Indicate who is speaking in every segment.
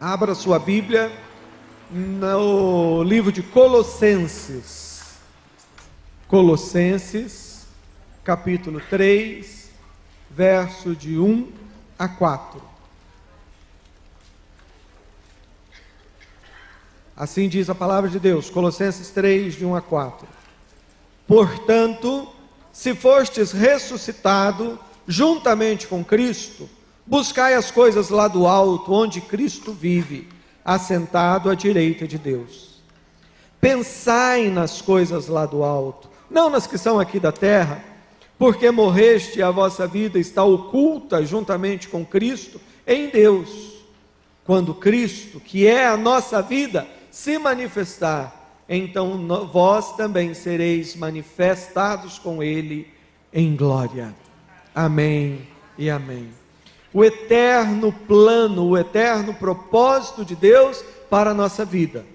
Speaker 1: Abra sua Bíblia no livro de Colossenses. Colossenses, capítulo 3, verso de 1 a 4. Assim diz a palavra de Deus, Colossenses 3, de 1 a 4. Portanto, se fostes ressuscitado juntamente com Cristo, buscai as coisas lá do alto, onde Cristo vive, assentado à direita de Deus. Pensai nas coisas lá do alto, não nas que são aqui da terra, porque morreste e a vossa vida está oculta juntamente com Cristo em Deus. Quando Cristo, que é a nossa vida, se manifestar, então vós também sereis manifestados com Ele em glória. Amém e amém. O eterno plano, o eterno propósito de Deus para a nossa vida,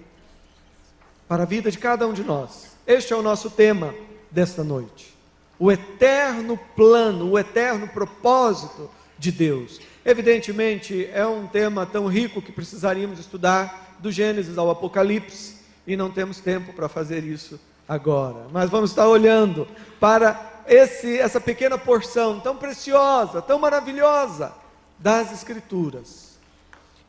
Speaker 1: para a vida de cada um de nós. Este é o nosso tema desta noite. O eterno plano, o eterno propósito de Deus. Evidentemente, é um tema tão rico que precisaríamos estudar do Gênesis ao Apocalipse, e não temos tempo para fazer isso agora. Mas vamos estar olhando para essa pequena porção tão preciosa, tão maravilhosa das Escrituras,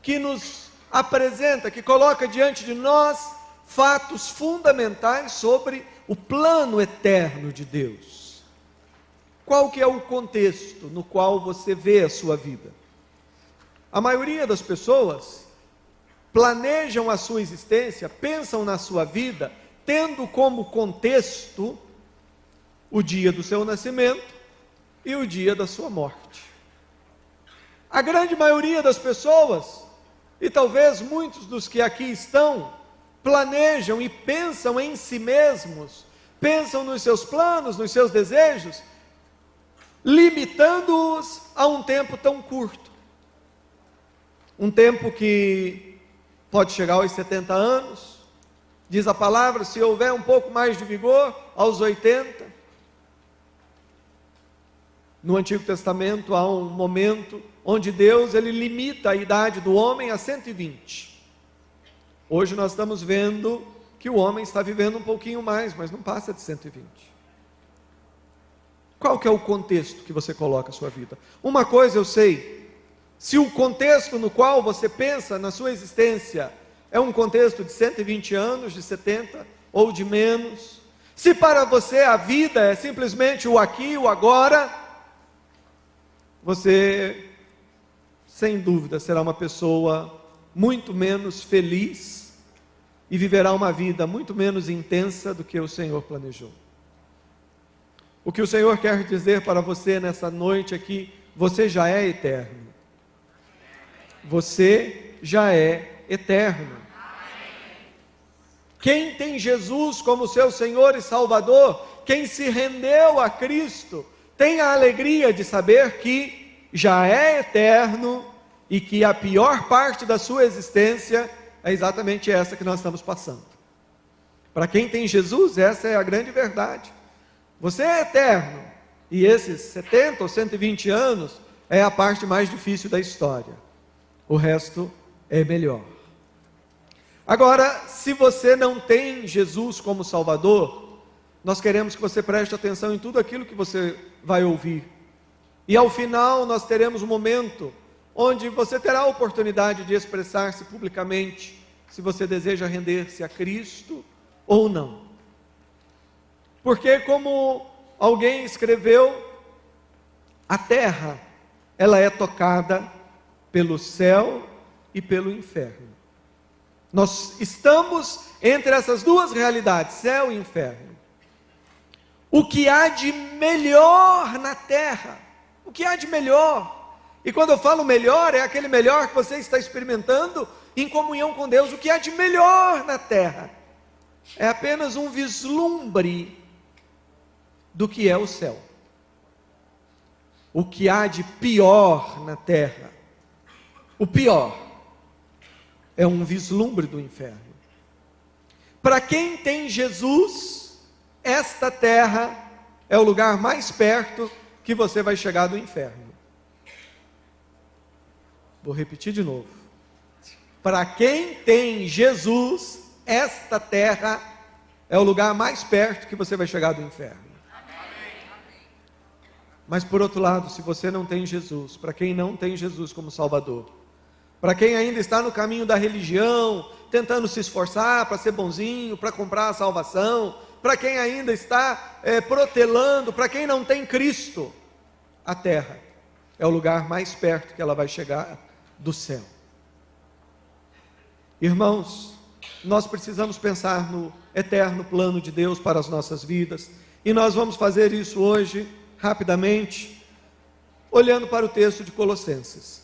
Speaker 1: que nos apresenta, que coloca diante de nós fatos fundamentais sobre o plano eterno de Deus. Qual que é o contexto no qual você vê a sua vida? A maioria das pessoas planejam a sua existência, pensam na sua vida, tendo como contexto o dia do seu nascimento e o dia da sua morte. A grande maioria das pessoas, e talvez muitos dos que aqui estão, planejam e pensam em si mesmos, pensam nos seus planos, nos seus desejos, limitando-os a um tempo tão curto. Um tempo que pode chegar aos 70 anos, diz a palavra, se houver um pouco mais de vigor, aos 80. No Antigo Testamento há um momento onde Deus ele limita a idade do homem a 120. Hoje nós estamos vendo que o homem está vivendo um pouquinho mais, mas não passa de 120. Qual que é o contexto que você coloca a sua vida? Uma coisa eu sei, se o contexto no qual você pensa na sua existência é um contexto de 120 anos, de 70 ou de menos, se para você a vida é simplesmente o aqui, o agora, você, sem dúvida, será uma pessoa muito menos feliz e viverá uma vida muito menos intensa do que o Senhor planejou. O que o Senhor quer dizer para você nessa noite aqui, você já é eterno. Você já é eterno. Quem tem Jesus como seu Senhor e Salvador, quem se rendeu a Cristo, tem a alegria de saber que já é eterno e que a pior parte da sua existência é exatamente essa que nós estamos passando. Para quem tem Jesus, essa é a grande verdade. Você é eterno e esses 70 ou 120 anos é a parte mais difícil da história. O resto é melhor. Agora, se você não tem Jesus como Salvador, nós queremos que você preste atenção em tudo aquilo que você vai ouvir. E ao final nós teremos um momento onde você terá a oportunidade de expressar-se publicamente, se você deseja render-se a Cristo ou não. Porque como alguém escreveu, a terra, ela é tocada pelo céu e pelo inferno. Nós estamos entre essas duas realidades, céu e inferno. O que há de melhor na terra? O que há de melhor? E quando eu falo melhor, é aquele melhor que você está experimentando em comunhão com Deus. O que há de melhor na terra? É apenas um vislumbre do que é o céu. O que há de pior na terra? O pior é um vislumbre do inferno. Para quem tem Jesus, esta terra é o lugar mais perto que você vai chegar do inferno. Vou repetir de novo. Para quem tem Jesus, esta terra é o lugar mais perto que você vai chegar do inferno. Mas por outro lado, se você não tem Jesus, para quem não tem Jesus como Salvador, para quem ainda está no caminho da religião, tentando se esforçar para ser bonzinho, para comprar a salvação, para quem ainda está protelando, para quem não tem Cristo, a terra é o lugar mais perto que ela vai chegar do céu. Irmãos, nós precisamos pensar no eterno plano de Deus para as nossas vidas, e nós vamos fazer isso hoje, rapidamente, olhando para o texto de Colossenses.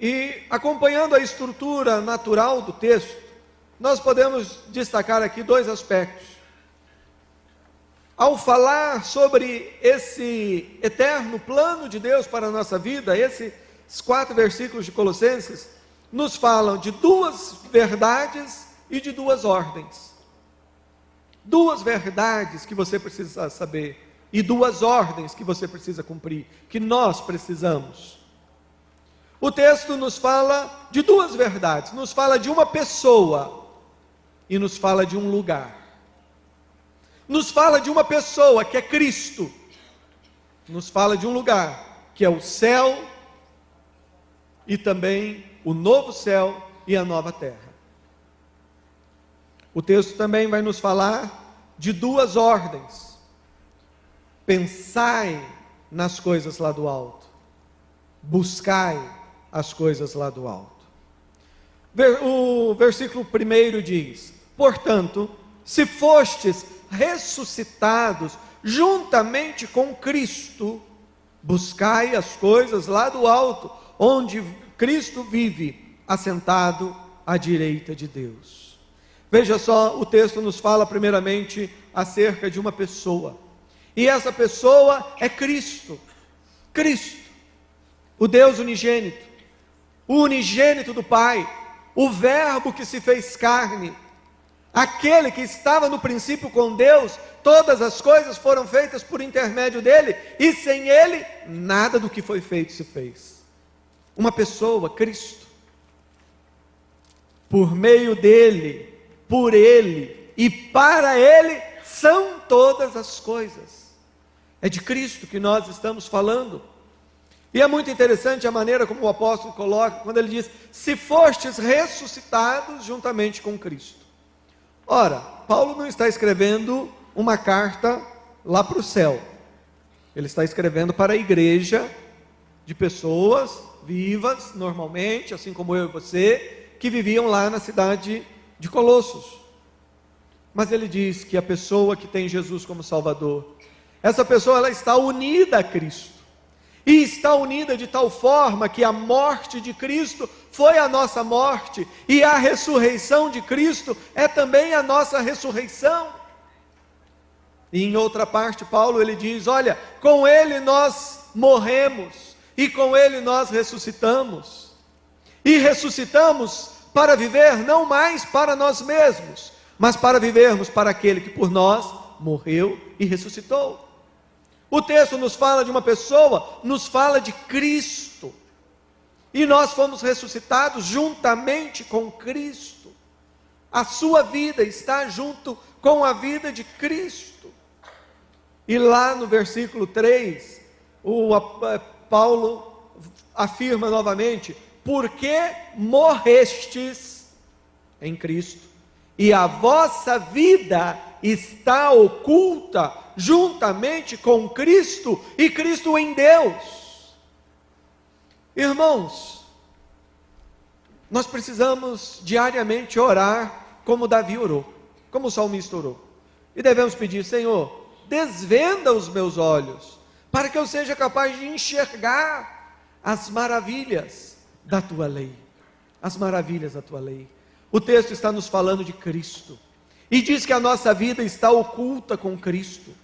Speaker 1: E acompanhando a estrutura natural do texto, nós podemos destacar aqui dois aspectos. Ao falar sobre esse eterno plano de Deus para a nossa vida, esses 4 versículos de Colossenses nos falam de 2 verdades e de 2 ordens. 2 verdades que você precisa saber e 2 ordens que você precisa cumprir, que nós precisamos. O texto nos fala de 2 verdades, nos fala de uma pessoa e nos fala de um lugar. Nos fala de uma pessoa que é Cristo, nos fala de um lugar que é o céu e também o novo céu e a nova terra. O texto também vai nos falar de 2 ordens. Pensai nas coisas lá do alto, buscai as coisas lá do alto. O versículo 1 diz: portanto, se fostes ressuscitados juntamente com Cristo, buscai as coisas lá do alto, onde Cristo vive, assentado à direita de Deus. Veja só, o texto nos fala primeiramente acerca de uma pessoa, e essa pessoa é Cristo. Cristo, o Deus unigênito, o unigênito do Pai, o Verbo que se fez carne, aquele que estava no princípio com Deus. Todas as coisas foram feitas por intermédio dele, e sem ele, nada do que foi feito se fez. Uma pessoa, Cristo. Por meio dele, por ele e para ele, são todas as coisas. É de Cristo que nós estamos falando. E é muito interessante a maneira como o apóstolo coloca, quando ele diz: se fostes ressuscitados juntamente com Cristo. Ora, Paulo não está escrevendo uma carta lá para o céu. Ele está escrevendo para a igreja de pessoas vivas, normalmente, assim como eu e você, que viviam lá na cidade de Colossos. Mas ele diz que a pessoa que tem Jesus como Salvador, essa pessoa ela está unida a Cristo. E está unida de tal forma que a morte de Cristo foi a nossa morte, e a ressurreição de Cristo é também a nossa ressurreição. E em outra parte, Paulo ele diz: olha, com ele nós morremos, e com ele nós ressuscitamos. E ressuscitamos para viver não mais para nós mesmos, mas para vivermos para aquele que por nós morreu e ressuscitou. O texto nos fala de uma pessoa, nos fala de Cristo. E nós fomos ressuscitados juntamente com Cristo. A sua vida está junto com a vida de Cristo. E lá no versículo 3, Paulo afirma novamente: porque morrestes em Cristo, e a vossa vida está oculta juntamente com Cristo, e Cristo em Deus. Irmãos, nós precisamos diariamente orar como Davi orou, como o salmista orou, e devemos pedir: Senhor, desvenda os meus olhos, para que eu seja capaz de enxergar as maravilhas da tua lei, as maravilhas da tua lei. O texto está nos falando de Cristo, e diz que a nossa vida está oculta com Cristo.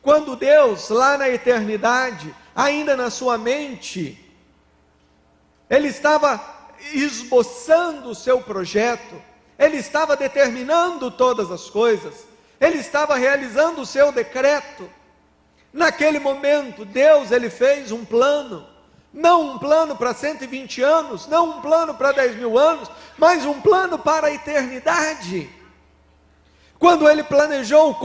Speaker 1: Quando Deus, lá na eternidade, ainda na sua mente, Ele estava esboçando o seu projeto, Ele estava determinando todas as coisas, Ele estava realizando o seu decreto. Naquele momento, Deus, Ele fez um plano Não um plano para 120 anos, não um plano para 10.000 anos, mas um plano para a eternidade. Quando ele planejou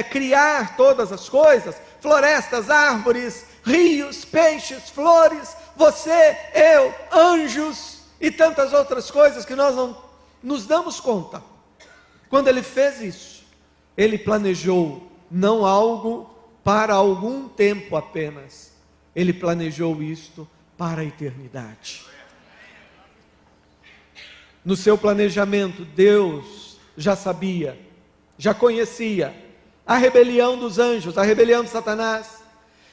Speaker 1: criar todas as coisas, florestas, árvores, rios, peixes, flores, você, eu, anjos e tantas outras coisas que nós não nos damos conta. Quando ele fez isso, ele planejou não algo para algum tempo apenas, ele planejou isto para a eternidade. No seu planejamento, Deus já sabia, já conhecia a rebelião dos anjos, a rebelião de Satanás.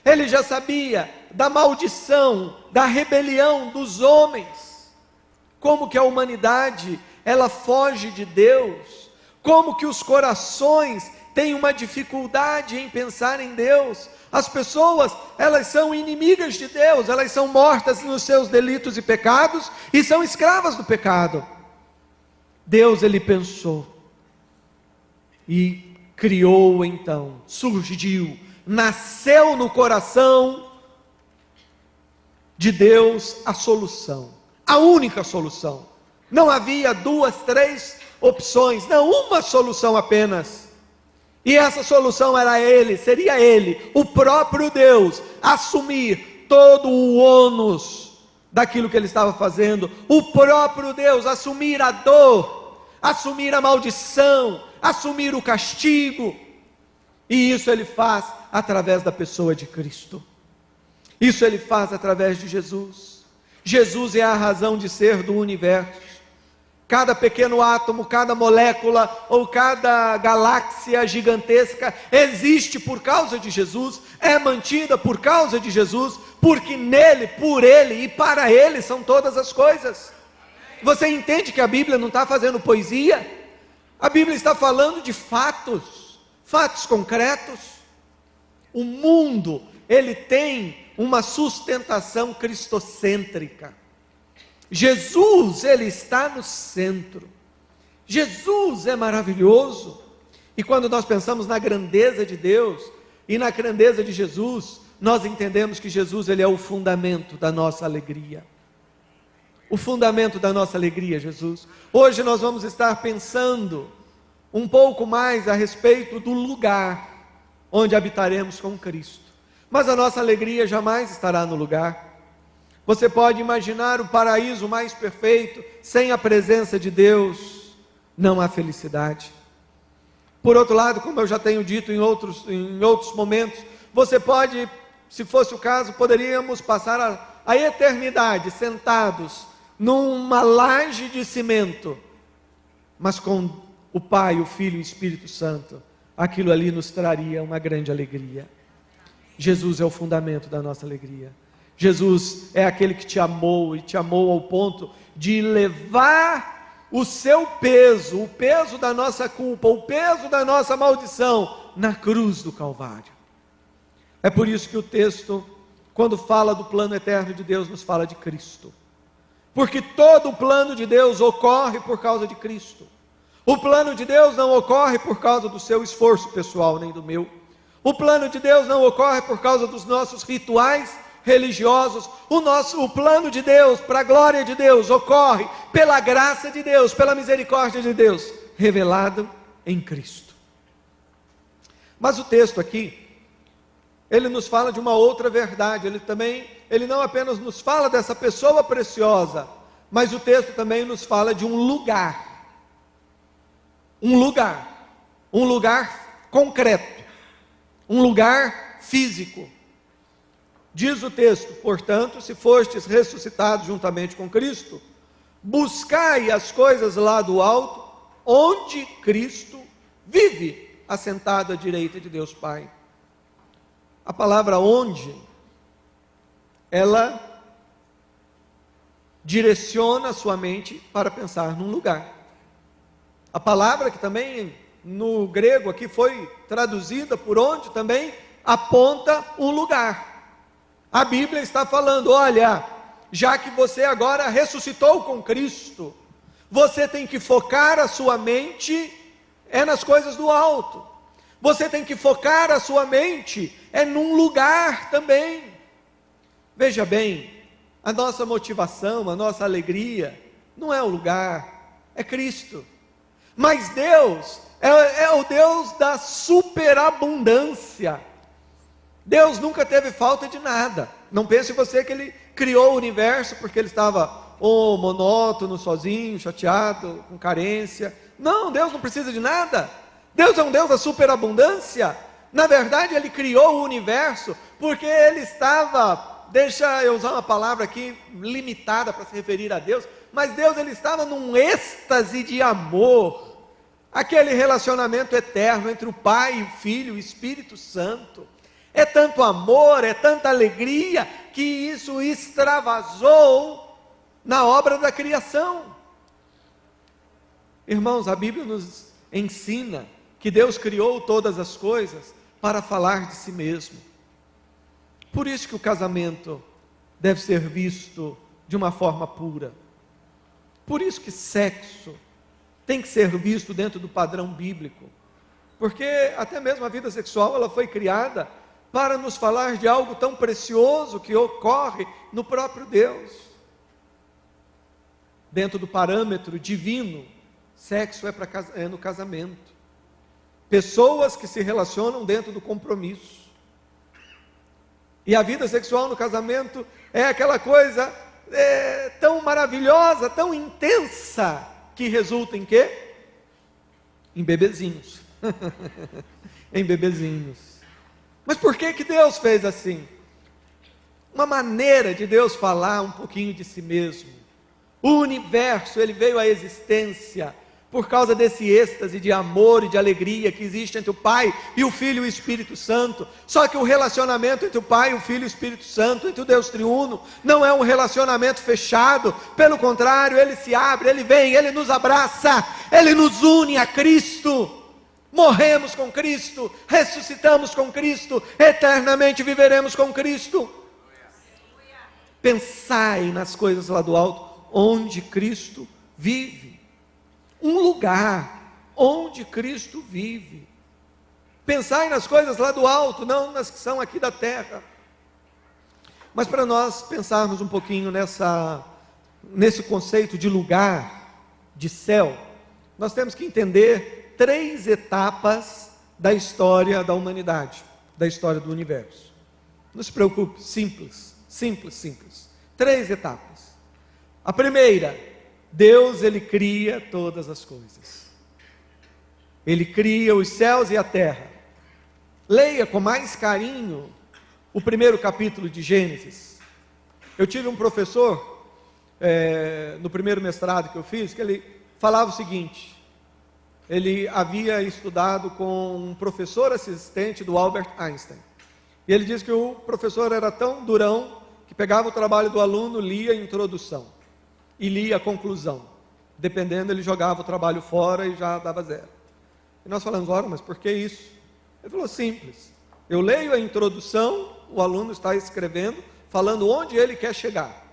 Speaker 1: Ele já sabia da maldição, da rebelião dos homens. Como que a humanidade, ela foge de Deus. Como que os corações têm uma dificuldade em pensar em Deus. As pessoas, elas são inimigas de Deus, elas são mortas nos seus delitos e pecados e são escravas do pecado. Deus, ele pensou e criou então, surgiu, nasceu no coração de Deus a solução, a única solução. Não havia 2, 3 opções, não, uma solução apenas. E essa solução era ele, seria ele, o próprio Deus, assumir todo o ônus daquilo que ele estava fazendo, o próprio Deus assumir a dor, assumir a maldição, assumir o castigo. E isso ele faz através da pessoa de Cristo. Isso ele faz através de Jesus. Jesus é a razão de ser do universo. Cada pequeno átomo, cada molécula ou cada galáxia gigantesca existe por causa de Jesus, é mantida por causa de Jesus, porque nele, por ele e para ele são todas as coisas. Você entende que a Bíblia não está fazendo poesia? A Bíblia está falando de fatos, fatos concretos. O mundo, ele tem uma sustentação cristocêntrica. Jesus, ele está no centro. Jesus é maravilhoso. E quando nós pensamos na grandeza de Deus e na grandeza de Jesus, nós entendemos que Jesus, ele é o fundamento da nossa alegria. O fundamento da nossa alegria, Jesus. Hoje nós vamos estar pensando um pouco mais a respeito do lugar onde habitaremos com Cristo. Mas a nossa alegria jamais estará no lugar. Você pode imaginar o paraíso mais perfeito, sem a presença de Deus, não há felicidade. Por outro lado, como eu já tenho dito em outros momentos, você pode, se fosse o caso, poderíamos passar a eternidade sentados numa laje de cimento, mas com o Pai, o Filho e o Espírito Santo, aquilo ali nos traria uma grande alegria. Jesus é o fundamento da nossa alegria. Jesus é aquele que te amou, e te amou ao ponto de levar o seu peso, o peso da nossa culpa, o peso da nossa maldição, na cruz do Calvário. É por isso que o texto, quando fala do plano eterno de Deus, nos fala de Cristo. Porque todo o plano de Deus ocorre por causa de Cristo. O plano de Deus não ocorre por causa do seu esforço pessoal, nem do meu. O plano de Deus não ocorre por causa dos nossos rituais religiosos. O plano de Deus, para a glória de Deus, ocorre pela graça de Deus, pela misericórdia de Deus, revelado em Cristo. Mas o texto aqui, ele nos fala de uma outra verdade. Ele não apenas nos fala dessa pessoa preciosa, mas o texto também nos fala de um lugar. Um lugar concreto, um lugar físico. Diz o texto: portanto, se fostes ressuscitados juntamente com Cristo, buscai as coisas lá do alto, onde Cristo vive, assentado à direita de Deus Pai. A palavra onde, ela direciona a sua mente para pensar num lugar. A palavra que também no grego aqui foi traduzida por onde também aponta um lugar. A Bíblia está falando: olha, já que você agora ressuscitou com Cristo, você tem que focar a sua mente nas coisas do alto. Você tem que focar a sua mente num lugar também. Veja bem, a nossa motivação, a nossa alegria, não é o lugar, é Cristo. Mas Deus é o Deus da superabundância. Deus nunca teve falta de nada. Não pense você que Ele criou o universo porque Ele estava monótono, sozinho, chateado, com carência. Não, Deus não precisa de nada. Deus é um Deus da superabundância. Na verdade, Ele criou o universo porque Ele estava, deixa eu usar uma palavra aqui limitada para se referir a Deus, mas Deus, Ele estava num êxtase de amor, aquele relacionamento eterno entre o Pai, o Filho e o Espírito Santo. É tanto amor, é tanta alegria, que isso extravasou na obra da criação. Irmãos, a Bíblia nos ensina que Deus criou todas as coisas para falar de si mesmo. Por isso que o casamento deve ser visto de uma forma pura. Por isso que sexo tem que ser visto dentro do padrão bíblico. Porque até mesmo a vida sexual, ela foi criada para nos falar de algo tão precioso que ocorre no próprio Deus. Dentro do parâmetro divino, sexo é no casamento. Pessoas que se relacionam dentro do compromisso. E a vida sexual no casamento é aquela coisa tão maravilhosa, tão intensa, que resulta em quê? Em bebezinhos. Em bebezinhos. Mas por que Deus fez assim? Uma maneira de Deus falar um pouquinho de si mesmo. O universo, ele veio à existência por causa desse êxtase de amor e de alegria que existe entre o Pai e o Filho e o Espírito Santo. Só que o relacionamento entre o Pai, o Filho e o Espírito Santo, entre o Deus triuno, não é um relacionamento fechado. Pelo contrário, ele se abre, ele vem, ele nos abraça, ele nos une a Cristo. Morremos com Cristo, ressuscitamos com Cristo, eternamente viveremos com Cristo. Pensai nas coisas lá do alto, onde Cristo vive. Um lugar onde Cristo vive. Pensai nas coisas lá do alto, não nas que são aqui da terra. Mas para nós pensarmos um pouquinho nesse conceito de lugar, de céu, nós temos que entender 3 etapas da história da humanidade, da história do universo. Não se preocupe, simples. 3 etapas. A primeira, Deus, ele cria todas as coisas. Ele cria os céus e a terra. Leia com mais carinho o primeiro capítulo de Gênesis. Eu tive um professor, no primeiro mestrado que eu fiz, que ele falava o seguinte: ele havia estudado com um professor assistente do Albert Einstein, e ele disse que o professor era tão durão, que pegava o trabalho do aluno, lia a introdução, e lia a conclusão, dependendo ele jogava o trabalho fora e já dava 0, e nós falamos: ora, mas por que isso? Ele falou: simples, eu leio a introdução, o aluno está escrevendo, falando onde ele quer chegar,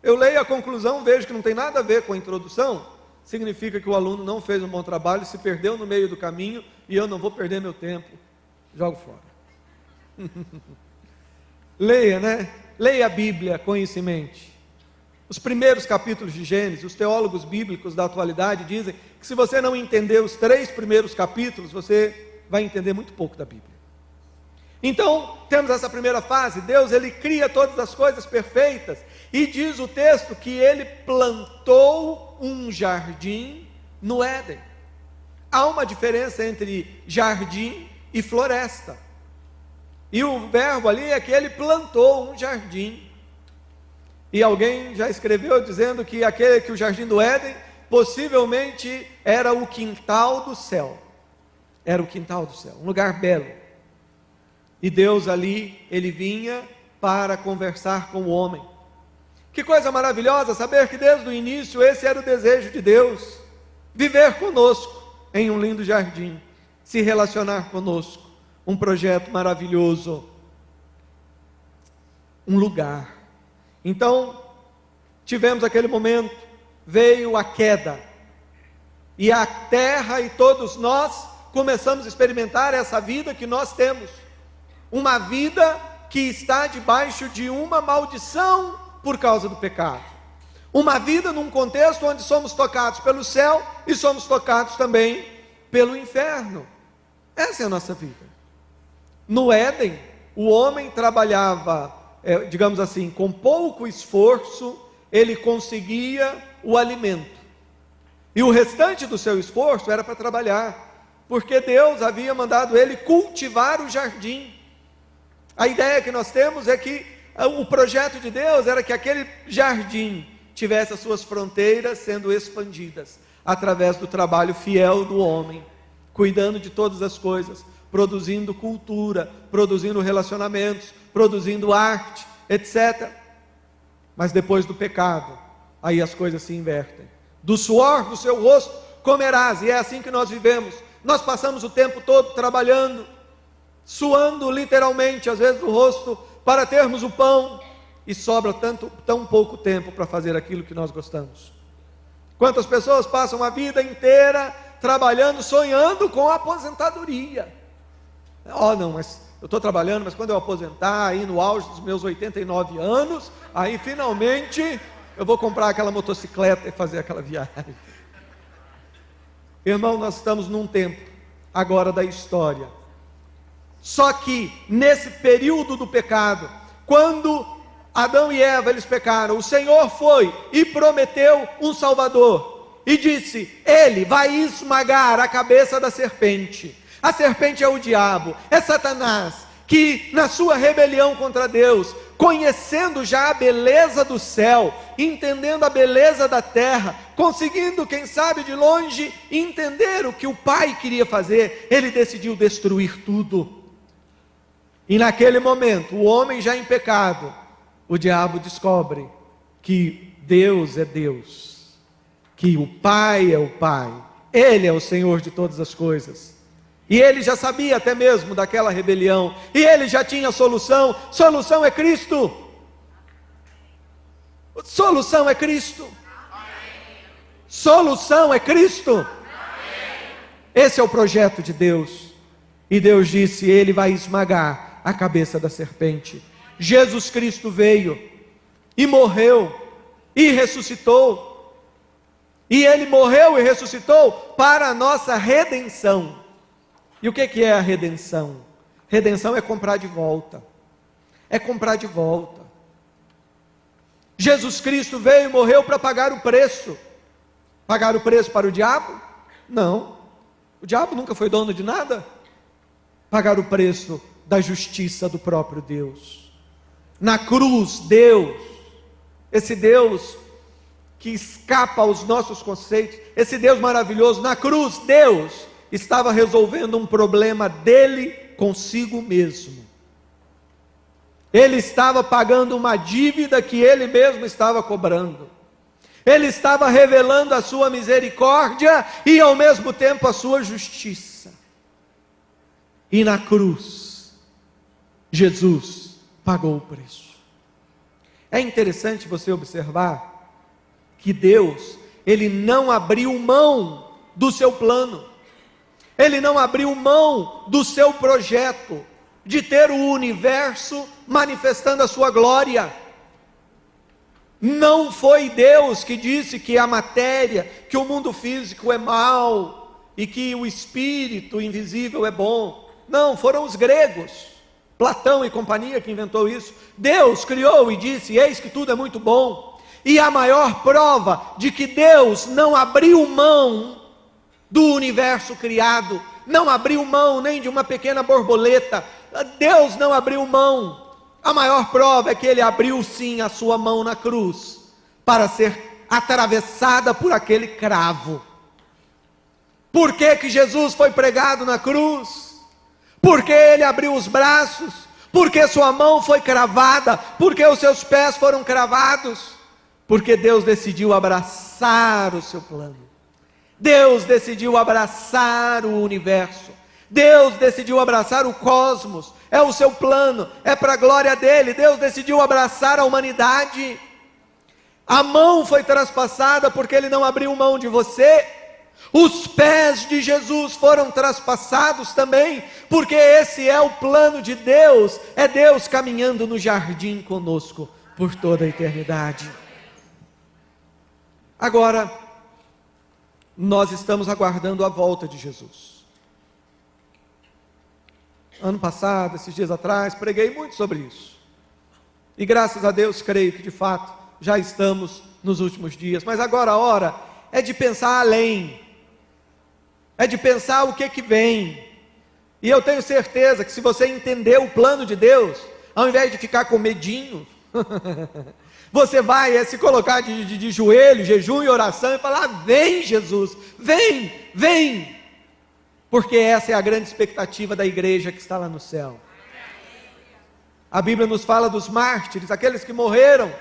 Speaker 1: eu leio a conclusão, vejo que não tem nada a ver com a introdução, significa que o aluno não fez um bom trabalho, se perdeu no meio do caminho, e eu não vou perder meu tempo, jogo fora. Leia, né? Leia a Bíblia com isso em mente. Os primeiros capítulos de Gênesis, os teólogos bíblicos da atualidade dizem que se você não entender os 3 primeiros capítulos, você vai entender muito pouco da Bíblia. Então, temos essa primeira fase. Deus, ele cria todas as coisas perfeitas, e diz o texto que ele plantou um jardim no Éden. Há uma diferença entre jardim e floresta, e o verbo ali é que ele plantou um jardim. E alguém já escreveu dizendo que o jardim do Éden possivelmente era o quintal do céu. Era o quintal do céu, um lugar belo. E Deus ali, ele vinha para conversar com o homem. Que coisa maravilhosa saber que desde o início esse era o desejo de Deus: viver conosco em um lindo jardim, se relacionar conosco. Um projeto maravilhoso, um lugar. Então, tivemos aquele momento, veio a queda, e a terra e todos nós começamos a experimentar essa vida que nós temos. Uma vida que está debaixo de uma maldição por causa do pecado. Uma vida num contexto onde somos tocados pelo céu e somos tocados também pelo inferno. Essa é a nossa vida. No Éden, o homem trabalhava, digamos assim, com pouco esforço, ele conseguia o alimento. E o restante do seu esforço era para trabalhar, porque Deus havia mandado ele cultivar o jardim. A ideia que nós temos é que o projeto de Deus era que aquele jardim tivesse as suas fronteiras sendo expandidas, através do trabalho fiel do homem, cuidando de todas as coisas, produzindo cultura, produzindo relacionamentos, produzindo arte, etc. Mas depois do pecado, aí as coisas se invertem. Do suor do seu rosto comerás, e é assim que nós vivemos. Nós passamos o tempo todo trabalhando, suando literalmente, às vezes do rosto, para termos o pão, e sobra tão pouco tempo para fazer aquilo que nós gostamos. Quantas pessoas passam a vida inteira trabalhando, sonhando com a aposentadoria? Não, mas eu estou trabalhando, mas quando eu aposentar, aí no auge dos meus 89 anos, aí finalmente eu vou comprar aquela motocicleta e fazer aquela viagem. Irmão, nós estamos num tempo agora da história. Só que nesse período do pecado, quando Adão e Eva eles pecaram, o Senhor foi e prometeu um Salvador. E disse, ele vai esmagar a cabeça da serpente. A serpente é o diabo, é Satanás, que na sua rebelião contra Deus, conhecendo já a beleza do céu, entendendo a beleza da terra, conseguindo, quem sabe de longe, entender o que o Pai queria fazer, ele decidiu destruir tudo. E naquele momento, o homem já em pecado, o diabo descobre que Deus é Deus, que o Pai é o Pai, Ele é o Senhor de todas as coisas. E ele já sabia até mesmo daquela rebelião, e ele já tinha solução. Solução é Cristo. Solução é Cristo. Solução é Cristo. Esse é o projeto de Deus. E Deus disse, ele vai esmagar a cabeça da serpente. Jesus Cristo veio e morreu e ressuscitou. E ele morreu e ressuscitou para a nossa redenção. E o que é a redenção? Redenção é comprar de volta. É comprar de volta. Jesus Cristo veio e morreu para pagar o preço. Pagar o preço para o diabo? Não. O diabo nunca foi dono de nada. Pagar o preço da justiça do próprio Deus. Na cruz, Deus, esse Deus que escapa aos nossos conceitos, esse Deus maravilhoso, na cruz, Deus estava resolvendo um problema dele consigo mesmo. Ele estava pagando uma dívida que ele mesmo estava cobrando. Ele estava revelando a sua misericórdia e ao mesmo tempo a sua justiça. E na cruz, Jesus pagou o preço. É interessante você observar que Deus, ele não abriu mão do seu plano. Ele não abriu mão do seu projeto de ter o universo manifestando a sua glória. Não foi Deus que disse que a matéria, que o mundo físico é mau e que o espírito invisível é bom. Não, foram os gregos, Platão e companhia que inventou isso. Deus criou e disse, eis que tudo é muito bom. E a maior prova de que Deus não abriu mão do universo criado, não abriu mão nem de uma pequena borboleta, Deus não abriu mão. A maior prova é que ele abriu sim a sua mão na cruz, para ser atravessada por aquele cravo. Por que que Jesus foi pregado na cruz? Porque ele abriu os braços, porque sua mão foi cravada, porque os seus pés foram cravados, porque Deus decidiu abraçar o seu plano. Deus decidiu abraçar o universo. Deus decidiu abraçar o cosmos. É o seu plano, é para a glória dele. Deus decidiu abraçar a humanidade. A mão foi traspassada porque ele não abriu mão de você. Os pés de Jesus foram traspassados também, porque esse é o plano de Deus. É Deus caminhando no jardim conosco, por toda a eternidade. Agora, nós estamos aguardando a volta de Jesus. Ano passado, esses dias atrás, preguei muito sobre isso. E graças a Deus, creio que de fato já estamos nos últimos dias. Mas agora a hora é de pensar além. É de pensar o que vem. E eu tenho certeza que se você entender o plano de Deus, ao invés de ficar com medinho, você vai se colocar de joelho, jejum e oração e falar: vem Jesus, vem. Porque essa é a grande expectativa da igreja que está lá no céu. A Bíblia nos fala dos mártires, aqueles que morreram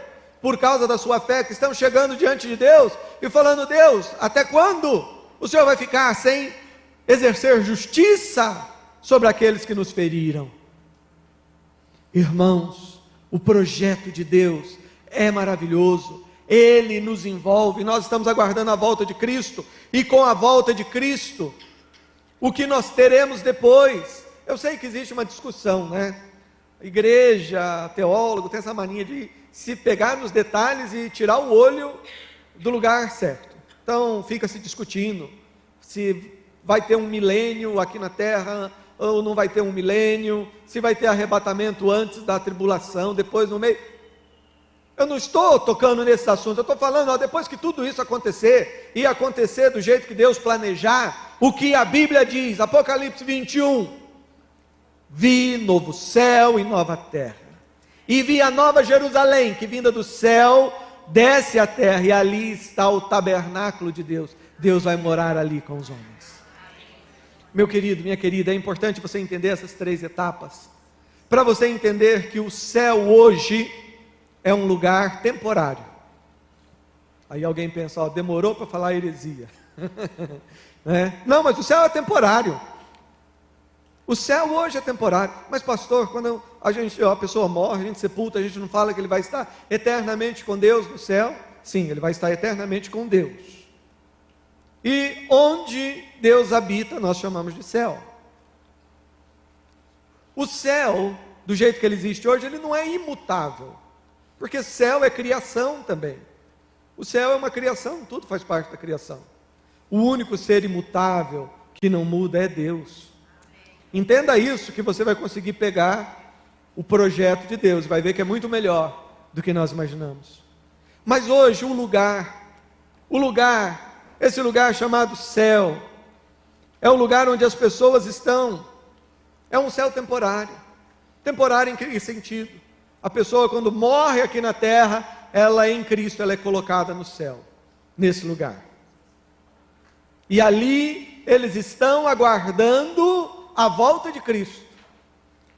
Speaker 1: por causa da sua fé, que estão chegando diante de Deus e falando: Deus, até quando o Senhor vai ficar sem exercer justiça sobre aqueles que nos feriram? Irmãos, o projeto de Deus é maravilhoso, Ele nos envolve. Nós estamos aguardando a volta de Cristo, e com a volta de Cristo, o que nós teremos depois? Eu sei que existe uma discussão, né? Igreja, teólogo, tem essa mania de se pegar nos detalhes e tirar o olho do lugar certo. Então fica se discutindo se vai ter um milênio aqui na terra ou não vai ter um milênio, se vai ter arrebatamento antes da tribulação, depois no meio. Eu não estou tocando nesses assuntos, eu estou falando, depois que tudo isso acontecer, e acontecer do jeito que Deus planejar, o que a Bíblia diz, Apocalipse 21, vi novo céu e nova terra, e vi a nova Jerusalém, que vinda do céu, desce à terra, e ali está o tabernáculo de Deus. Deus vai morar ali com os homens. Meu querido, minha querida, é importante você entender essas três etapas, para você entender que o céu hoje é um lugar temporário. Aí alguém pensa: demorou para falar heresia. Não, mas o céu é temporário. O céu hoje é temporário. Mas pastor, quando a pessoa morre, a gente sepulta, a gente não fala que ele vai estar eternamente com Deus no céu? Sim, ele vai estar eternamente com Deus. E onde Deus habita, nós chamamos de céu. O céu, do jeito que ele existe hoje, ele não é imutável, porque céu é criação também. O céu é uma criação, tudo faz parte da criação. O único ser imutável que não muda é Deus. Entenda isso, que você vai conseguir pegar o projeto de Deus, vai ver que é muito melhor do que nós imaginamos. Mas hoje esse lugar chamado céu, é o lugar onde as pessoas estão. É um céu temporário. Temporário em que sentido? A pessoa, quando morre aqui na terra, ela em Cristo, ela é colocada no céu, nesse lugar. E ali eles estão aguardando a volta de Cristo.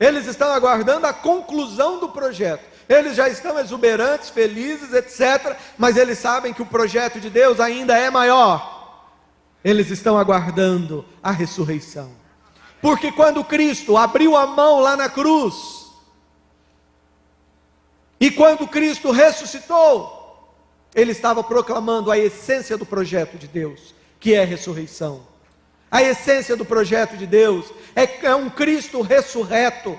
Speaker 1: Eles estão aguardando a conclusão do projeto. Eles já estão exuberantes, felizes, etc. Mas eles sabem que o projeto de Deus ainda é maior. Eles estão aguardando a ressurreição. Porque quando Cristo abriu a mão lá na cruz, e quando Cristo ressuscitou, Ele estava proclamando a essência do projeto de Deus, que é a ressurreição. A essência do projeto de Deus é um Cristo ressurreto,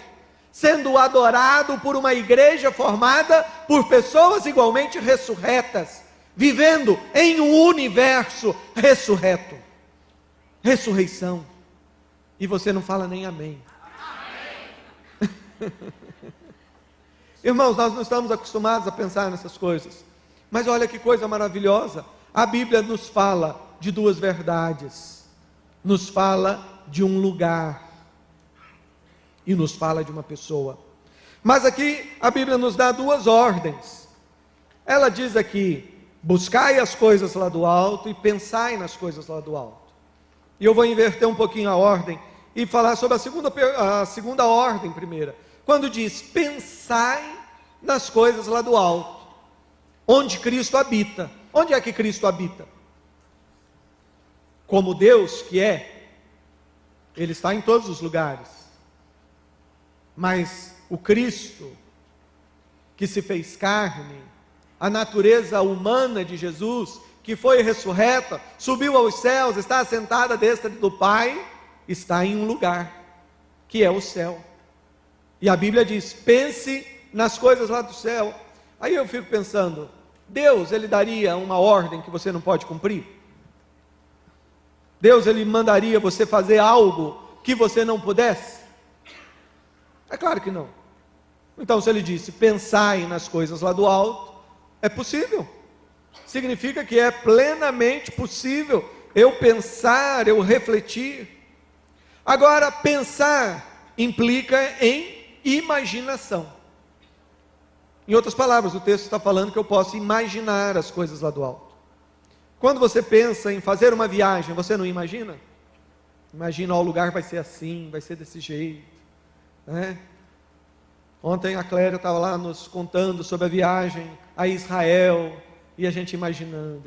Speaker 1: sendo adorado por uma igreja formada por pessoas igualmente ressurretas, vivendo em um universo ressurreto. Ressurreição. E você não fala nem amém. Amém. Irmãos, nós não estamos acostumados a pensar nessas coisas, mas olha que coisa maravilhosa. A Bíblia nos fala de duas verdades, nos fala de um lugar e nos fala de uma pessoa. Mas aqui a Bíblia nos dá duas ordens. Ela diz aqui: buscai as coisas lá do alto e pensai nas coisas lá do alto. E eu vou inverter um pouquinho a ordem e falar sobre a segunda ordem primeira. Quando diz pensai nas coisas lá do alto, onde Cristo habita. Onde é que Cristo habita? Como Deus que é, Ele está em todos os lugares. Mas o Cristo que se fez carne, a natureza humana de Jesus, que foi ressurreta, subiu aos céus, está assentada à destra do Pai, está em um lugar, que é o céu. E a Bíblia diz: pense nas coisas lá do céu. Aí eu fico pensando, Deus, ele daria uma ordem que você não pode cumprir? Deus, ele mandaria você fazer algo que você não pudesse? É claro que não. Então, se ele disse, pensai nas coisas lá do alto, é possível. Significa que é plenamente possível eu pensar, eu refletir. Agora, pensar implica em imaginação. Em outras palavras, o texto está falando que eu posso imaginar as coisas lá do alto. Quando você pensa em fazer uma viagem, você não imagina? Imagina, ó, o lugar vai ser assim, vai ser desse jeito, né? Ontem a Cléria estava lá nos contando sobre a viagem a Israel, e a gente imaginando.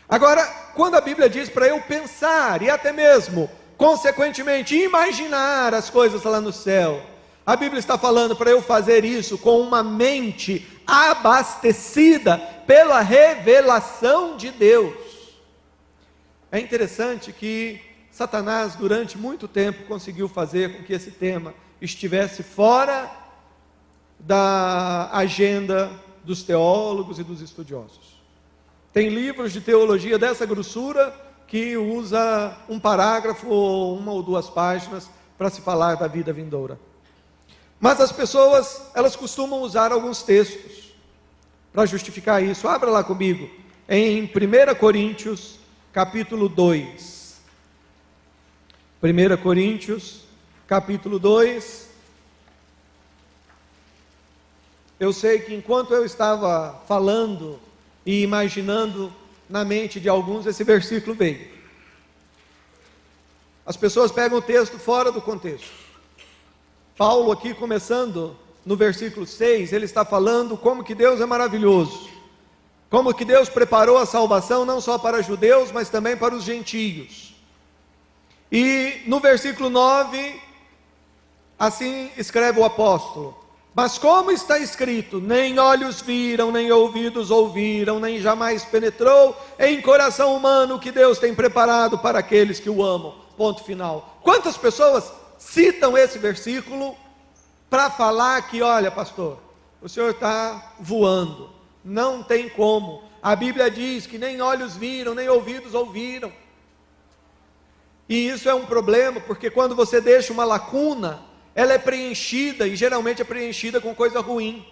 Speaker 1: Agora, quando a Bíblia diz para eu pensar, e até mesmo, consequentemente, imaginar as coisas lá no céu, a Bíblia está falando para eu fazer isso com uma mente abastecida pela revelação de Deus. É interessante que Satanás, durante muito tempo, conseguiu fazer com que esse tema estivesse fora da agenda dos teólogos e dos estudiosos. Tem livros de teologia dessa grossura que usa um parágrafo ou uma ou duas páginas para se falar da vida vindoura. Mas as pessoas, elas costumam usar alguns textos para justificar isso. Abra lá comigo, em 1 Coríntios, capítulo 2. 1 Coríntios, capítulo 2. Eu sei que enquanto eu estava falando e imaginando na mente de alguns, esse versículo veio. As pessoas pegam o texto fora do contexto. Paulo aqui, começando no versículo 6, ele está falando como que Deus é maravilhoso, como que Deus preparou a salvação não só para judeus, mas também para os gentios. E no versículo 9, assim escreve o apóstolo: mas como está escrito, nem olhos viram, nem ouvidos ouviram, nem jamais penetrou em coração humano o que Deus tem preparado para aqueles que o amam. Ponto final. Quantas pessoas citam esse versículo para falar que, olha, pastor, o senhor está voando, não tem como. A Bíblia diz que nem olhos viram, nem ouvidos ouviram. E isso é um problema, porque quando você deixa uma lacuna, ela é preenchida, e geralmente é preenchida com coisa ruim.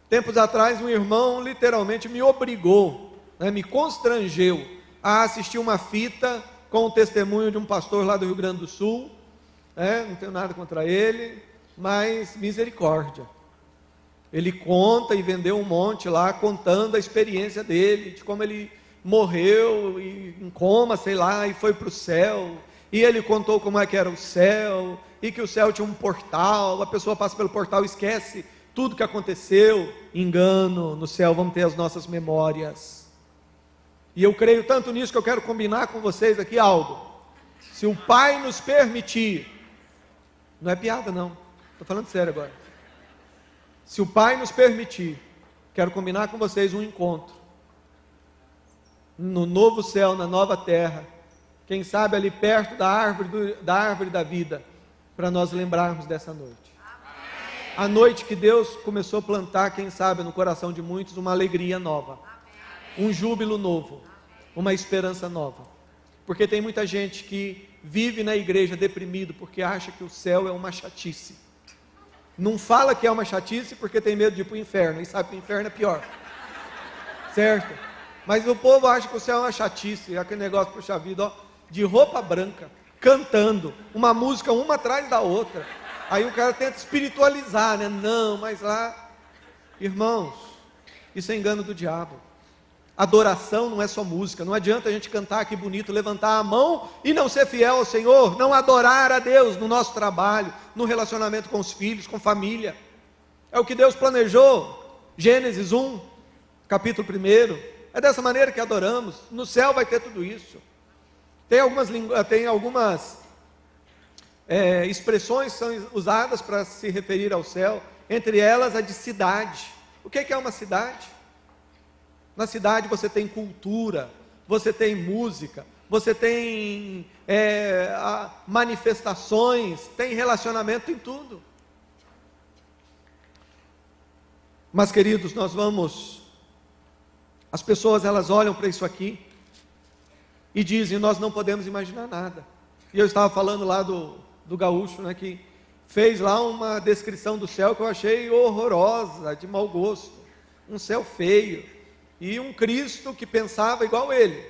Speaker 1: Tempos atrás, um irmão literalmente me obrigou, me constrangeu a assistir uma fita com o testemunho de um pastor lá do Rio Grande do Sul. Não tenho nada contra ele, mas misericórdia. Ele conta e vendeu um monte lá, contando a experiência dele, de como ele morreu em coma, sei lá, e foi para o céu. E ele contou como é que era o céu, e que o céu tinha um portal, a pessoa passa pelo portal e esquece tudo que aconteceu. Engano, no céu vamos ter as nossas memórias. E eu creio tanto nisso que eu quero combinar com vocês aqui algo. Se o Pai nos permitir, não é piada não, estou falando sério agora. Se o Pai nos permitir, quero combinar com vocês um encontro, no novo céu, na nova terra, quem sabe ali perto da árvore da vida, para nós lembrarmos dessa noite. Amém. A noite que Deus começou a plantar, quem sabe, no coração de muitos, uma alegria nova, um júbilo novo, uma esperança nova. Porque tem muita gente que vive na igreja deprimido, porque acha que o céu é uma chatice. Não fala que é uma chatice porque tem medo de ir para o inferno, e sabe que o inferno é pior. Certo? Mas o povo acha que o céu é uma chatice, é aquele negócio, puxa vida, ó, de roupa branca, cantando, uma música uma atrás da outra. Aí o cara tenta espiritualizar, né? Não, mas lá, irmãos, isso é engano do diabo. Adoração não é só música. Não adianta a gente cantar que bonito, levantar a mão e não ser fiel ao Senhor, não adorar a Deus no nosso trabalho, no relacionamento com os filhos, com família. É o que Deus planejou. Gênesis 1, capítulo 1. É dessa maneira que adoramos. No céu vai ter tudo isso. Tem algumas expressões que são usadas para se referir ao céu, entre elas a de cidade. O que é uma cidade? Na cidade você tem cultura, você tem música, você tem manifestações, tem relacionamento, tem tudo. Mas, queridos, as pessoas elas olham para isso aqui e dizem, nós não podemos imaginar nada. E eu estava falando lá do gaúcho, né, que fez lá uma descrição do céu que eu achei horrorosa, de mau gosto. Um céu feio, e um Cristo que pensava igual ele.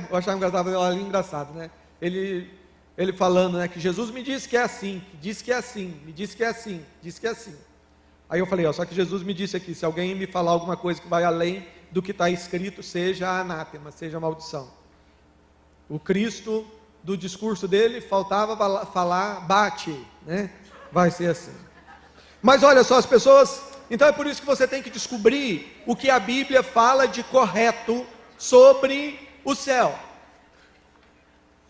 Speaker 1: Eu achava engraçado, né? Ele falando, né, que Jesus me disse que é assim, me disse que é assim. Aí eu falei, só que Jesus me disse aqui, se alguém me falar alguma coisa que vai além do que está escrito, seja anátema, seja maldição. O Cristo, do discurso dele, faltava falar, bate, né? Vai ser assim. Mas olha só, as pessoas, então é por isso que você tem que descobrir o que a Bíblia fala de correto sobre o céu.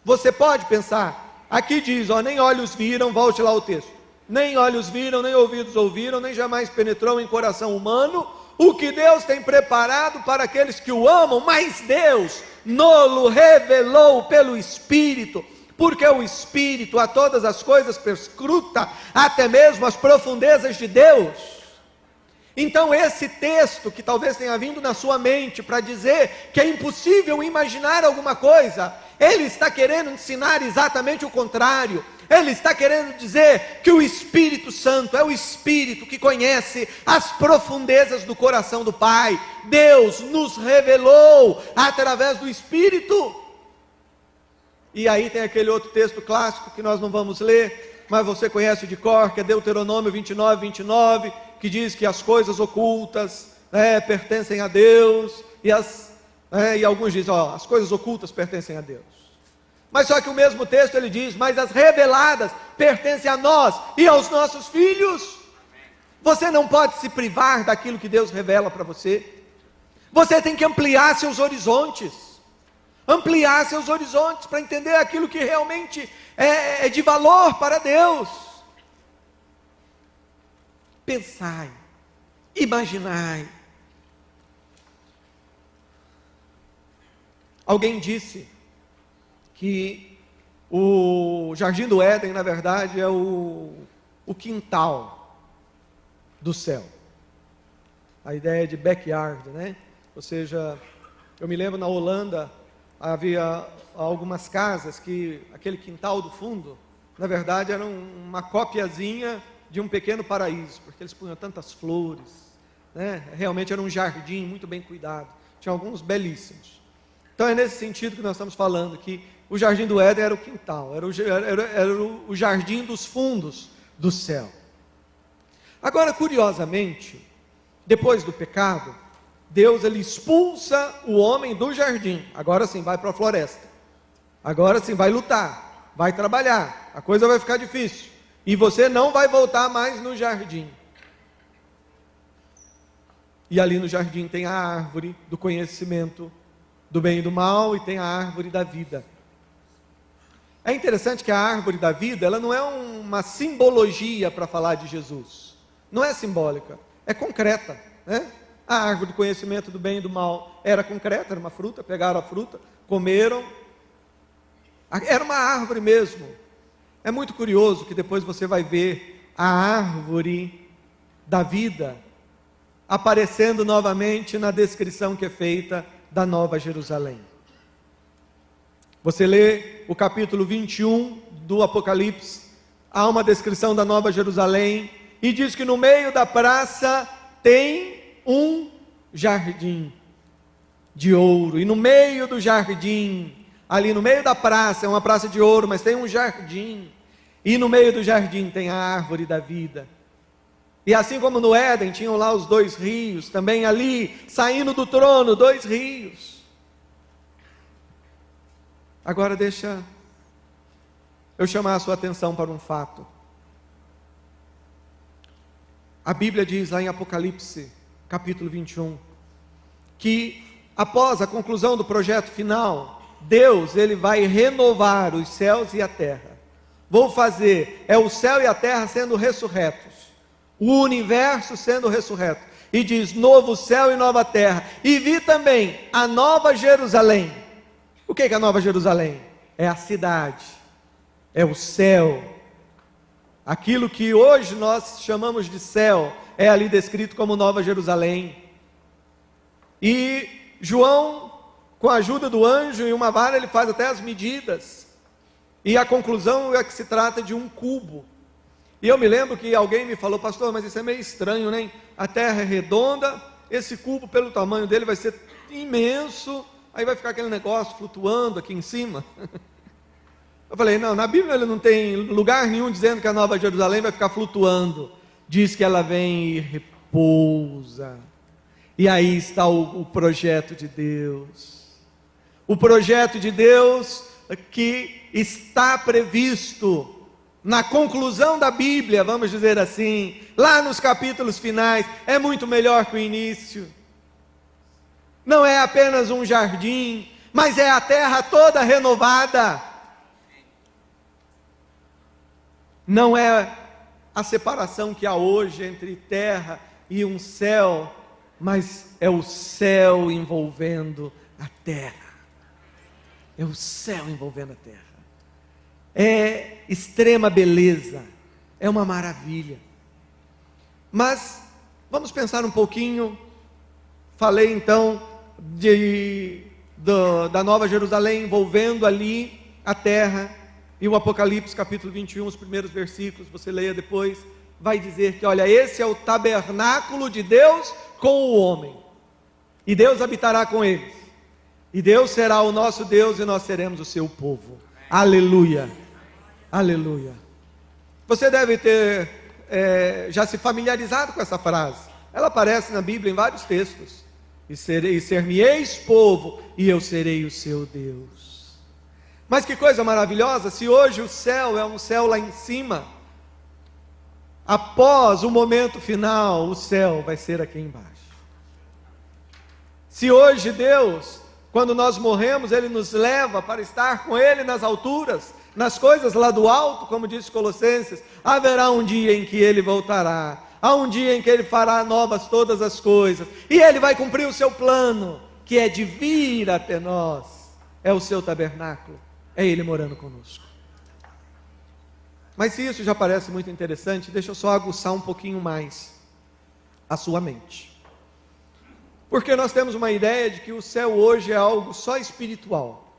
Speaker 1: Você pode pensar, aqui diz, nem olhos viram, volte lá o texto, nem olhos viram, nem ouvidos ouviram, nem jamais penetrou em coração humano, o que Deus tem preparado para aqueles que o amam, mas Deus nolo revelou pelo Espírito, porque o Espírito a todas as coisas perscruta, até mesmo as profundezas de Deus. Então esse texto, que talvez tenha vindo na sua mente para dizer que é impossível imaginar alguma coisa, ele está querendo ensinar exatamente o contrário. Ele está querendo dizer que o Espírito Santo é o Espírito que conhece as profundezas do coração do Pai. Deus nos revelou através do Espírito. E aí tem aquele outro texto clássico que nós não vamos ler, mas você conhece de cor, que é Deuteronômio 29, que diz que as coisas ocultas pertencem a Deus, e alguns dizem, as coisas ocultas pertencem a Deus. Mas só que o mesmo texto ele diz, mas as reveladas pertencem a nós e aos nossos filhos. Você não pode se privar daquilo que Deus revela para você. Você tem que ampliar seus horizontes. Para entender aquilo que realmente é de valor para Deus. Pensai, imaginai. Alguém disse que o Jardim do Éden, na verdade, é o quintal do céu. A ideia de backyard, né? Ou seja, eu me lembro na Holanda, havia algumas casas que aquele quintal do fundo, na verdade, era uma copiazinha de um pequeno paraíso, porque eles punham tantas flores, né? Realmente era um jardim muito bem cuidado, tinha alguns belíssimos. Então é nesse sentido que nós estamos falando, que o Jardim do Éden era o quintal, era o jardim dos fundos do céu. Agora, curiosamente, depois do pecado, Deus ele expulsa o homem do jardim. Agora sim, vai para a floresta. Agora sim, vai lutar, vai trabalhar. A coisa vai ficar difícil. E você não vai voltar mais no jardim. E ali no jardim tem a árvore do conhecimento do bem e do mal, e tem a árvore da vida. É interessante que a árvore da vida, ela não é uma simbologia para falar de Jesus. Não é simbólica, é concreta, né? A árvore do conhecimento do bem e do mal era concreta, era uma fruta, pegaram a fruta, comeram. Era uma árvore mesmo. É muito curioso que depois você vai ver a árvore da vida aparecendo novamente na descrição que é feita da Nova Jerusalém. Você lê o capítulo 21 do Apocalipse, há uma descrição da Nova Jerusalém, e diz que no meio da praça tem um jardim de ouro, e no meio do jardim, ali no meio da praça, é uma praça de ouro, mas tem um jardim, e no meio do jardim tem a árvore da vida. E assim como no Éden tinham lá os 2 rios, também ali, saindo do trono, 2 rios. Agora deixa eu chamar a sua atenção para um fato. A Bíblia diz lá em Apocalipse, capítulo 21, que após a conclusão do projeto final, Deus ele vai renovar os céus e a terra. Vou fazer, o céu e a terra sendo ressurretos, o universo sendo ressurreto. E diz, novo céu e nova terra. E vi também a nova Jerusalém. O que é a Nova Jerusalém? É a cidade, é o céu. Aquilo que hoje nós chamamos de céu, é ali descrito como Nova Jerusalém. E João, com a ajuda do anjo e uma vara, ele faz até as medidas. E a conclusão é que se trata de um cubo. E eu me lembro que alguém me falou: pastor, mas isso é meio estranho, né? A terra é redonda, esse cubo, pelo tamanho dele, vai ser imenso, aí vai ficar aquele negócio flutuando aqui em cima. Eu falei: não, na Bíblia ele não tem lugar nenhum dizendo que a Nova Jerusalém vai ficar flutuando. Diz que ela vem e repousa. E aí está o projeto de Deus. O projeto de Deus que está previsto na conclusão da Bíblia, vamos dizer assim, lá nos capítulos finais, é muito melhor que o início. Não é apenas um jardim, mas é a terra toda renovada. Não é a separação que há hoje entre terra e um céu, mas é o céu envolvendo a terra. É o céu envolvendo a terra. É extrema beleza, é uma maravilha. Mas vamos pensar um pouquinho. Falei então da Nova Jerusalém envolvendo ali a terra. E o Apocalipse capítulo 21, os primeiros versículos, você leia depois, vai dizer que, olha, esse é o tabernáculo de Deus com o homem, e Deus habitará com eles, e Deus será o nosso Deus, e nós seremos o seu povo. Aleluia, aleluia. Você deve ter já se familiarizado com essa frase. Ela aparece na Bíblia em vários textos. E ser-me-eis povo, e eu serei o seu Deus. Mas que coisa maravilhosa, se hoje o céu é um céu lá em cima, após o momento final, o céu vai ser aqui embaixo. Se hoje Deus, quando nós morremos, Ele nos leva para estar com Ele nas alturas, nas coisas lá do alto, como diz Colossenses, haverá um dia em que Ele voltará, há um dia em que Ele fará novas todas as coisas, e Ele vai cumprir o seu plano, que é de vir até nós, é o seu tabernáculo, é Ele morando conosco. Mas se isso já parece muito interessante, deixa eu só aguçar um pouquinho mais a sua mente. Porque nós temos uma ideia de que o céu hoje é algo só espiritual.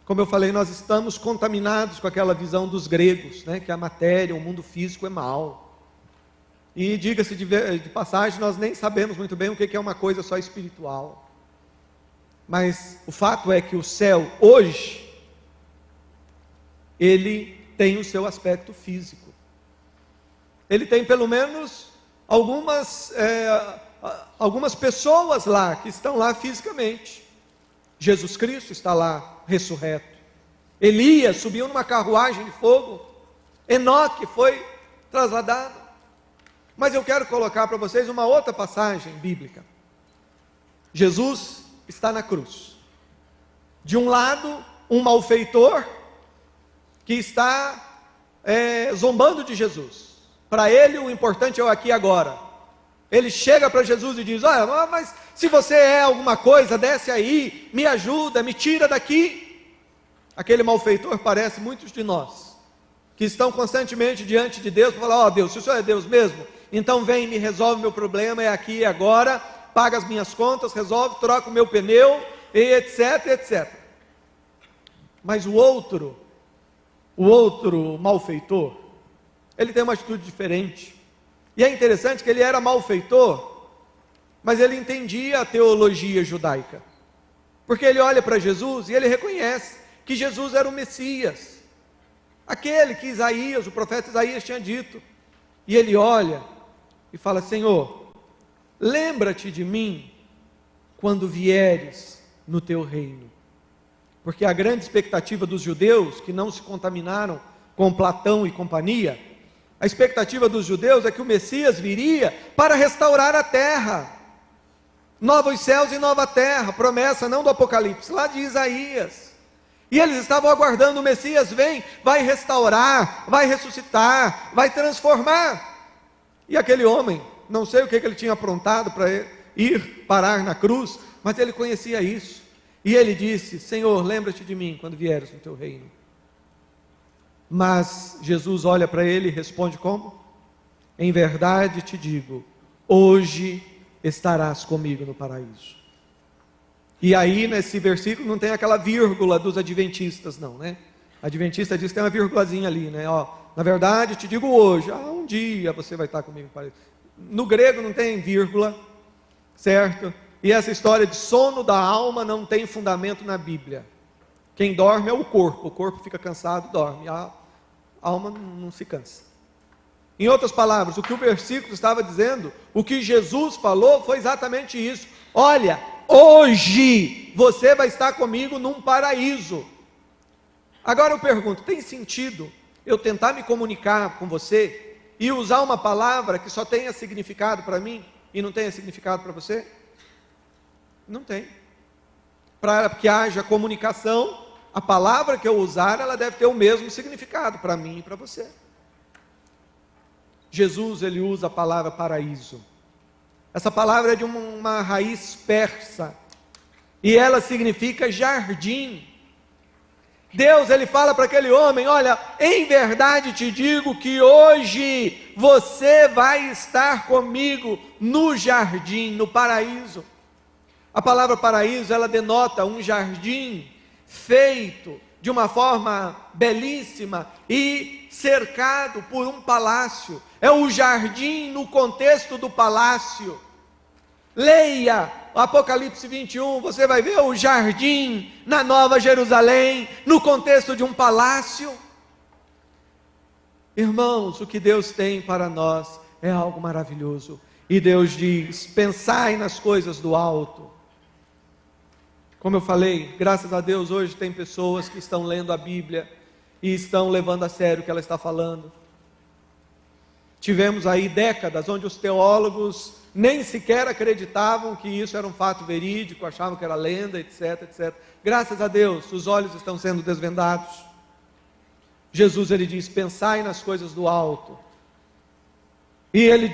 Speaker 1: Como eu falei, nós estamos contaminados com aquela visão dos gregos, né, que a matéria, o mundo físico é mal. E diga-se de passagem, nós nem sabemos muito bem o que é uma coisa só espiritual. Mas o fato é que o céu hoje, ele tem o seu aspecto físico. Ele tem pelo menos algumas pessoas lá, que estão lá fisicamente. Jesus Cristo está lá, ressurreto. Elias subiu numa carruagem de fogo. Enoque foi trasladado. Mas eu quero colocar para vocês uma outra passagem bíblica. Jesus está na cruz. De um lado, um malfeitor que está zombando de Jesus. Para ele, o importante é o aqui e agora. Ele chega para Jesus e diz: olha, mas se você é alguma coisa, desce aí, me ajuda, me tira daqui. Aquele malfeitor parece muitos de nós, que estão constantemente diante de Deus, para falar: ó Deus, se o Senhor é Deus mesmo, então vem e me resolve o meu problema, é aqui e agora, paga as minhas contas, resolve, troca o meu pneu, e etc, etc. Mas o outro malfeitor, ele tem uma atitude diferente. E é interessante que ele era malfeitor, mas ele entendia a teologia judaica. Porque ele olha para Jesus e ele reconhece que Jesus era o Messias, aquele que o profeta Isaías tinha dito. E ele olha e fala: Senhor, lembra-te de mim quando vieres no teu reino. Porque a grande expectativa dos judeus, que não se contaminaram com Platão e companhia, a expectativa dos judeus é que o Messias viria para restaurar a terra, novos céus e nova terra, promessa não do Apocalipse, lá de Isaías. E eles estavam aguardando: o Messias vem, vai restaurar, vai ressuscitar, vai transformar. E aquele homem, não sei o que ele tinha aprontado para ir parar na cruz, mas ele conhecia isso. E ele disse: Senhor, lembra-te de mim quando vieres no teu reino. Mas Jesus olha para ele e responde como? Em verdade te digo, hoje estarás comigo no paraíso. E aí nesse versículo não tem aquela vírgula dos adventistas não, né? Adventista diz que tem uma vírgulazinha ali, né? Ó, na verdade te digo hoje, um dia você vai estar comigo no paraíso. No grego não tem vírgula, certo? E essa história de sono da alma não tem fundamento na Bíblia. Quem dorme é o corpo fica cansado, dorme, a alma não se cansa. Em outras palavras, o que o versículo estava dizendo, o que Jesus falou foi exatamente isso. Olha, hoje você vai estar comigo num paraíso. Agora eu pergunto, tem sentido eu tentar me comunicar com você e usar uma palavra que só tenha significado para mim e não tenha significado para você? Não tem. Para que haja comunicação, a palavra que eu usar, ela deve ter o mesmo significado para mim e para você. Jesus, ele usa a palavra paraíso. Essa palavra é de uma raiz persa, e ela significa jardim. Deus, ele fala para aquele homem, olha, em verdade te digo que hoje você vai estar comigo no jardim, no paraíso. A palavra paraíso, ela denota um jardim feito de uma forma belíssima e cercado por um palácio. É o jardim no contexto do palácio. Leia o Apocalipse 21, você vai ver o jardim na Nova Jerusalém, no contexto de um palácio. Irmãos, o que Deus tem para nós é algo maravilhoso. E Deus diz, pensai nas coisas do alto. Como eu falei, graças a Deus hoje tem pessoas que estão lendo a Bíblia e estão levando a sério o que ela está falando. Tivemos aí décadas onde os teólogos nem sequer acreditavam que isso era um fato verídico, achavam que era lenda, etc, etc. Graças a Deus, os olhos estão sendo desvendados. Jesus, ele diz, pensai nas coisas do alto. E ele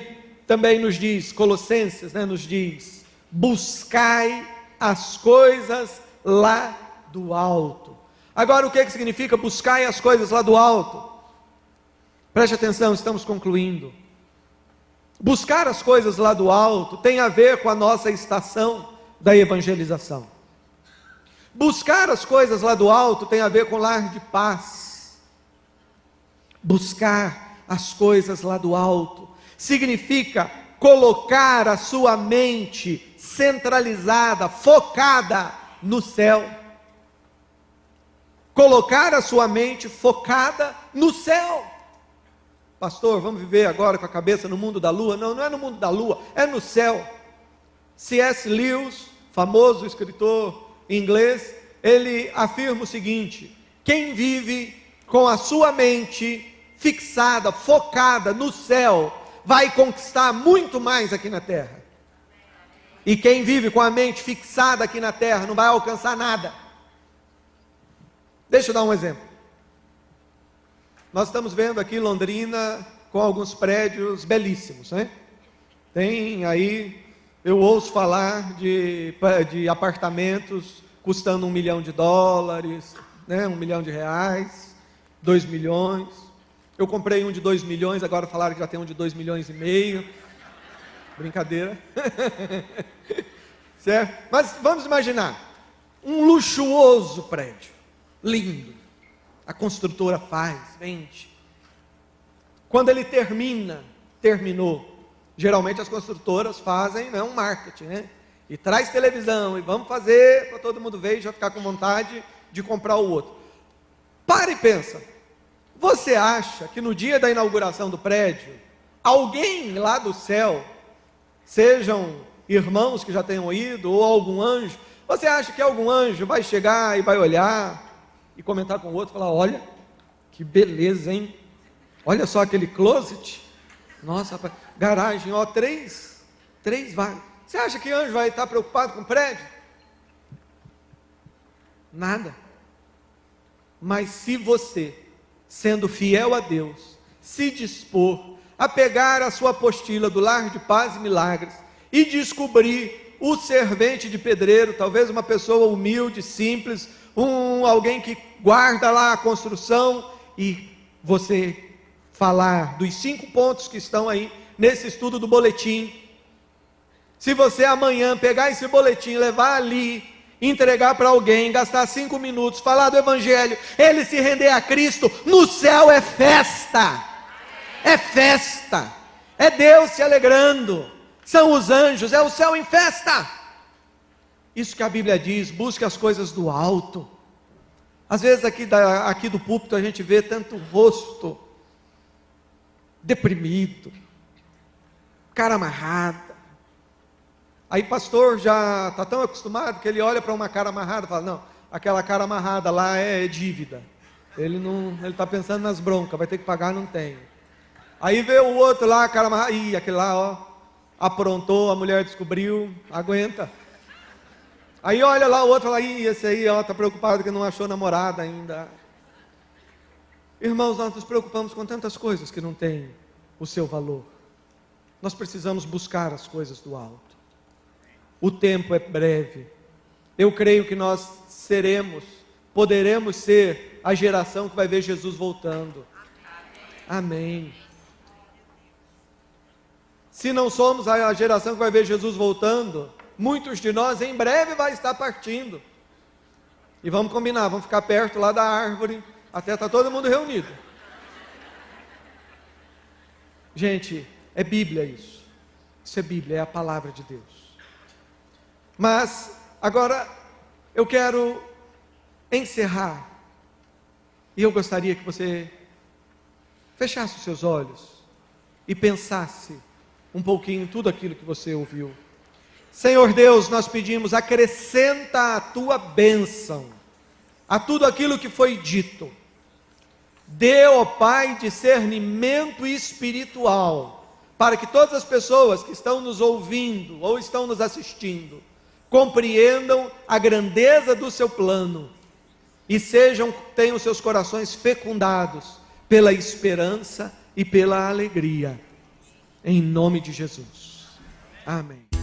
Speaker 1: também nos diz, Colossenses, nos diz, buscai as coisas lá do alto. Agora, o que significa buscai as coisas lá do alto? Preste atenção, estamos concluindo. Buscar as coisas lá do alto tem a ver com a nossa estação da evangelização. Buscar as coisas lá do alto tem a ver com lar de paz. Buscar as coisas lá do alto significa colocar a sua mente centralizada, focada no céu. Colocar a sua mente focada no céu. Pastor, vamos viver agora com a cabeça no mundo da lua? Não, não é no mundo da lua, é no céu. C.S. Lewis, famoso escritor inglês, ele afirma o seguinte: quem vive com a sua mente fixada, focada no céu, vai conquistar muito mais aqui na terra. E quem vive com a mente fixada aqui na terra não vai alcançar nada. Deixa eu dar um exemplo. Nós estamos vendo aqui Londrina com alguns prédios belíssimos, né? Tem aí, eu ouço falar de apartamentos custando $1 milhão, né? R$1 milhão, 2 milhões. Eu comprei um de 2 milhões, agora falaram que já tem um de 2,5 milhões. Brincadeira. Certo? Mas vamos imaginar, um luxuoso prédio, lindo. A construtora faz, vende. Quando ele terminou. Geralmente as construtoras fazem um marketing, né? E traz televisão, e vamos fazer para todo mundo ver e já ficar com vontade de comprar o outro. Para e pensa. Você acha que no dia da inauguração do prédio, alguém lá do céu, sejam irmãos que já tenham ido, ou algum anjo, você acha que algum anjo vai chegar e vai olhar e comentar com o outro, falar, olha, que beleza, hein? Olha só aquele closet, nossa, rapaz, garagem, ó, três vagas. Você acha que anjo vai estar preocupado com o prédio? Nada. Mas se você, sendo fiel a Deus, se dispor a pegar a sua apostila do Lar de Paz e Milagres e descobrir o servente de pedreiro, talvez uma pessoa humilde, simples, alguém que guarda lá a construção, e você falar dos 5 pontos que estão aí nesse estudo do boletim. Se você amanhã pegar esse boletim, levar ali, entregar para alguém, gastar 5 minutos, falar do Evangelho, ele se render a Cristo, no céu é festa. É festa. É Deus se alegrando. São os anjos, é o céu em festa. Isso que a Bíblia diz, busque as coisas do alto. Às vezes aqui do púlpito a gente vê tanto rosto deprimido, cara amarrada. Aí pastor já está tão acostumado que ele olha para uma cara amarrada e fala, não, aquela cara amarrada lá é dívida. Ele está pensando nas broncas, vai ter que pagar, não tem. Aí vê o outro lá, cara amarrada, ih, aquele lá, ó, aprontou, a mulher descobriu, aguenta. Aí olha lá o outro, fala, ih, esse aí, ó, está preocupado que não achou namorada ainda. Irmãos, nós nos preocupamos com tantas coisas que não têm o seu valor. Nós precisamos buscar as coisas do alto. O tempo é breve. Eu creio que nós poderemos ser a geração que vai ver Jesus voltando. Amém. Se não somos a geração que vai ver Jesus voltando, muitos de nós em breve vai estar partindo. E vamos combinar, vamos ficar perto lá da árvore, até estar todo mundo reunido. Gente, é Bíblia isso. Isso é Bíblia, é a palavra de Deus. Mas, agora, eu quero encerrar. E eu gostaria que você fechasse os seus olhos e pensasse um pouquinho em tudo aquilo que você ouviu. Senhor Deus, nós pedimos, acrescenta a tua bênção a tudo aquilo que foi dito. Dê, ó Pai, discernimento espiritual, para que todas as pessoas que estão nos ouvindo ou estão nos assistindo, compreendam a grandeza do seu plano e tenham seus corações fecundados pela esperança e pela alegria. Em nome de Jesus. Amém.